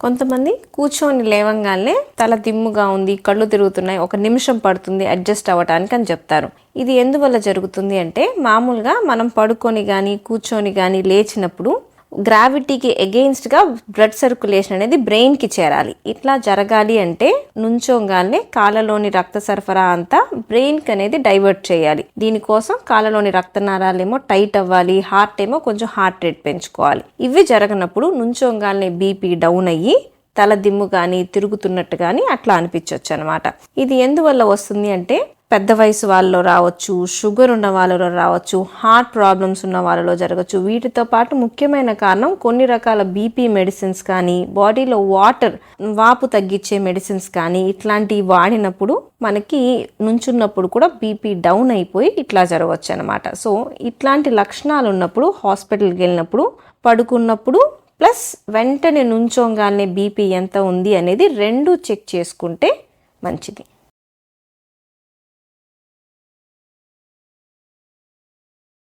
కొంతమంది కూర్చొని లేవంగానే తల దిమ్ముగా ఉంది, కళ్ళు తిరుగుతున్నాయి, 1 నిమిషం పడుతుంది అడ్జస్ట్ అవ్వటానికి అని చెప్తారు. ఇది ఎందువల్ల జరుగుతుంది అంటే, మామూలుగా మనం పడుకొని కానీ కూర్చొని కానీ లేచినప్పుడు గ్రావిటీకి ఎగెయిన్స్ట్గా బ్లడ్ సర్క్యులేషన్ అనేది బ్రెయిన్కి చేరాలి. ఇట్లా జరగాలి అంటే నుంచోగానే కాళ్ళలోని రక్త సరఫరా అంతా బ్రెయిన్కి అనేది డైవర్ట్ చేయాలి. దీనికోసం కాళ్ళలోని రక్తనాళాలేమో టైట్ అవ్వాలి, హార్ట్ ఏమో కొంచెం హార్ట్ రేట్ పెంచుకోవాలి. ఇవి జరగనప్పుడు నుంచోగానే బీపీ డౌన్ అయ్యి తల దిమ్ము కానీ తిరుగుతున్నట్టు కానీ అట్లా అనిపించవచ్చు అనమాట. ఇది ఎందువల్ల వస్తుంది అంటే, పెద్ద వయసు వాళ్ళలో రావచ్చు, షుగర్ ఉన్న వాళ్ళలో రావచ్చు, హార్ట్ ప్రాబ్లమ్స్ ఉన్న వాళ్ళలో జరగచ్చు. వీటితో పాటు ముఖ్యమైన కారణం కొన్ని రకాల బీపీ మెడిసిన్స్ కానీ, బాడీలో వాపు తగ్గించే మెడిసిన్స్ కానీ ఇట్లాంటివి వాడినప్పుడు మనకి నుంచున్నప్పుడు కూడా బీపీ డౌన్ అయిపోయి ఇట్లా జరగవచ్చు అనమాట. సో ఇట్లాంటి లక్షణాలు ఉన్నప్పుడు హాస్పిటల్కి వెళ్ళినప్పుడు, పడుకున్నప్పుడు ప్లస్ వెంటనే నుంచోగానే బీపీ ఎంత ఉంది అనేది 2 చెక్ చేసుకుంటే మంచిది.